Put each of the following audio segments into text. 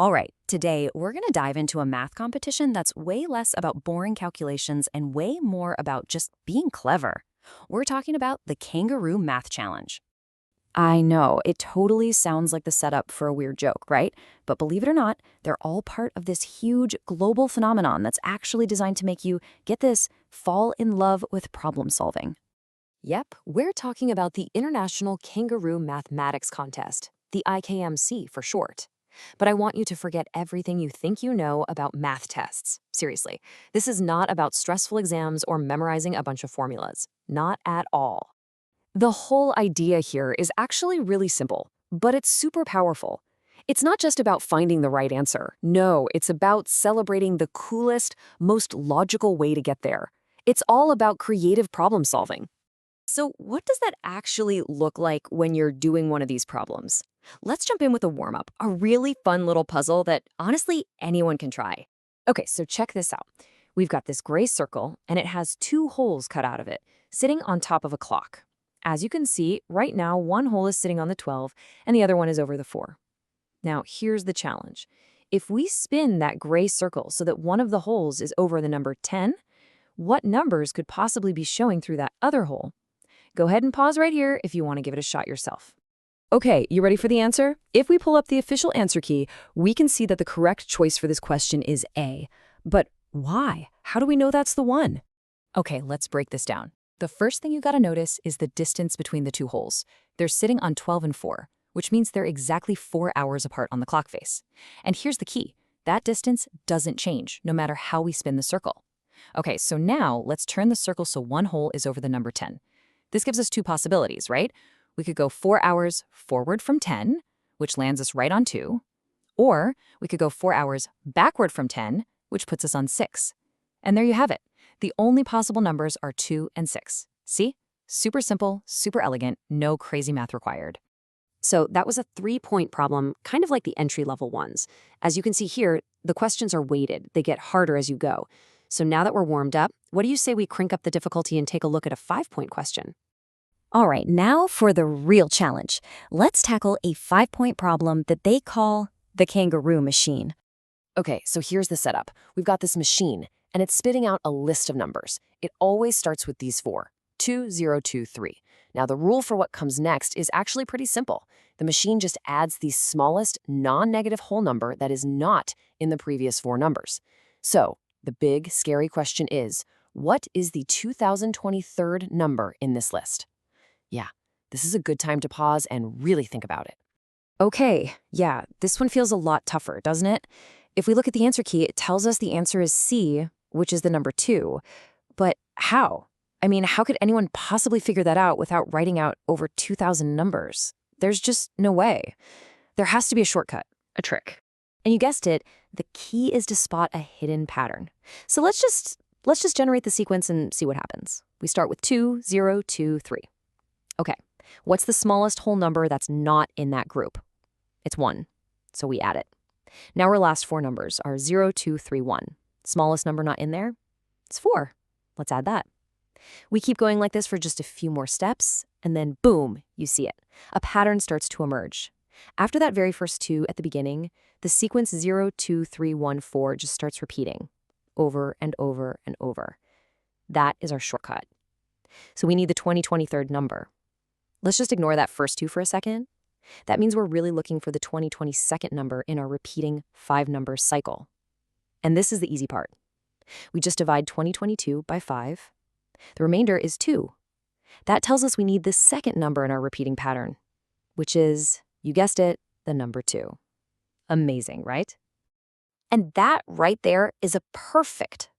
All right, today we're going to dive into a math competition that's way less about boring calculations and way more about just being clever. We're talking about the Kangaroo Math Challenge. I know, it totally sounds like the setup for a weird joke, right? But believe it or not, they're all part of this huge global phenomenon that's actually designed to make you, get this, fall in love with problem solving. Yep, we're talking about the International Kangaroo Mathematics Contest, the IKMC for short. But I want you to forget everything you think you know about math tests. Seriously, this is not about stressful exams or memorizing a bunch of formulas. Not at all. The whole idea here is actually really simple, but it's super powerful. It's not just about finding the right answer. No, it's about celebrating the coolest, most logical way to get there. It's all about creative problem solving. So what does that actually look like when you're doing one of these problems? Let's jump in with a warm-up, a really fun little puzzle that honestly anyone can try. Okay, so check this out. We've got this gray circle, and it has two holes cut out of it, sitting on top of a clock. As you can see, right now one hole is sitting on the 12, and the other one is over the 4. Now, here's the challenge. If we spin that gray circle so that one of the holes is over the number 10, what numbers could possibly be showing through that other hole? Go ahead and pause right here if you want to give it a shot yourself. Okay, you ready for the answer? If we pull up the official answer key, we can see that the correct choice for this question is A. But why? How do we know that's the one? Okay, let's break this down. The first thing you gotta notice is the distance between the two holes. They're sitting on 12 and 4, which means they're exactly 4 hours apart on the clock face. And here's the key. That distance doesn't change, no matter how we spin the circle. Okay, so now let's turn the circle so one hole is over the number 10. This gives us two possibilities, right? We could go 4 hours forward from 10, which lands us right on 2, or we could go 4 hours backward from 10, which puts us on 6. And there you have it. The only possible numbers are 2 and 6. See? Super simple, super elegant, no crazy math required. So that was a 3-point problem, kind of like the entry-level ones. As you can see here, the questions are weighted. They get harder as you go. So now that we're warmed up, what do you say we crank up the difficulty and take a look at a 5-point question? All right, now for the real challenge. Let's tackle a 5-point problem that they call the kangaroo machine. Okay, so here's the setup. We've got this machine, and it's spitting out a list of numbers. It always starts with these 4, 2, 0, 2, 3. Now, the rule for what comes next is actually pretty simple. The machine just adds the smallest non-negative whole number that is not in the previous 4 numbers. So, the big, scary question is, what is the 2023rd number in this list? Yeah, this is a good time to pause and really think about it. Okay, yeah, this one feels a lot tougher, doesn't it? If we look at the answer key, it tells us the answer is C, which is the number 2. But how? I mean, how could anyone possibly figure that out without writing out over 2,000 numbers? There's just no way. There has to be a shortcut, a trick. And you guessed it, the key is to spot a hidden pattern. So let's just generate the sequence and see what happens. We start with 2, 0, 2, 3. Okay, what's the smallest whole number that's not in that group? It's 1, so we add it. Now our last 4 numbers are 0, 2, 3, 1. Smallest number not in there? It's 4. Let's add that. We keep going like this for just a few more steps, and then boom, you see it. A pattern starts to emerge. After that very first 2 at the beginning, the sequence 0, 2, 3, 1, 4 just starts repeating over and over and over. That is our shortcut. So we need the 2023rd number. Let's just ignore that first 2 for a second. That means we're really looking for the 2022nd number in our repeating 5-number cycle. And this is the easy part. We just divide 2022 by 5. The remainder is 2. That tells us we need the second number in our repeating pattern, which is, you guessed it, the number 2. Amazing, right? And that right there is a perfect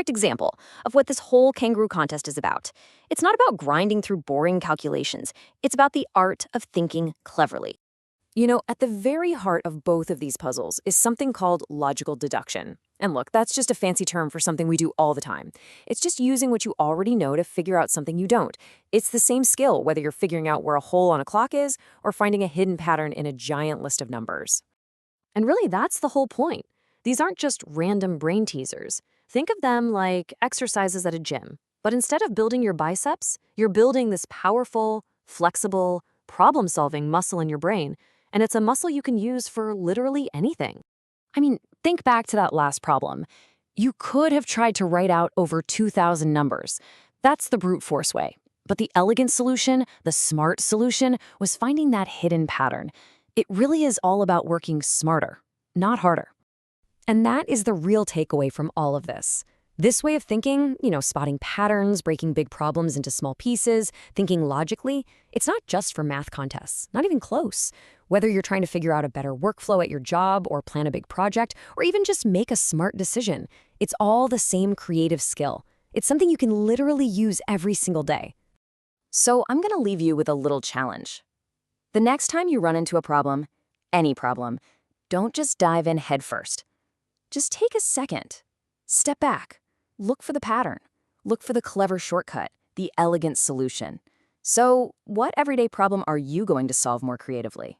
example of what this whole kangaroo contest is about. It's not about grinding through boring calculations. It's about the art of thinking cleverly. You know, at the very heart of both of these puzzles is something called logical deduction. And look, that's just a fancy term for something we do all the time. It's just using what you already know to figure out something you don't. It's the same skill, whether you're figuring out where a hole on a clock is or finding a hidden pattern in a giant list of numbers. And really, that's the whole point. These aren't just random brain teasers. Think of them like exercises at a gym. But instead of building your biceps, you're building this powerful, flexible, problem-solving muscle in your brain. And it's a muscle you can use for literally anything. I mean, think back to that last problem. You could have tried to write out over 2,000 numbers. That's the brute force way. But the elegant solution, the smart solution, was finding that hidden pattern. It really is all about working smarter, not harder. And that is the real takeaway from all of this. This way of thinking, spotting patterns, breaking big problems into small pieces, thinking logically, it's not just for math contests, not even close. Whether you're trying to figure out a better workflow at your job or plan a big project, or even just make a smart decision, it's all the same creative skill. It's something you can literally use every single day. So I'm going to leave you with a little challenge. The next time you run into a problem, any problem, don't just dive in headfirst. Just take a second. Step back. Look for the pattern. Look for the clever shortcut, the elegant solution. So, what everyday problem are you going to solve more creatively?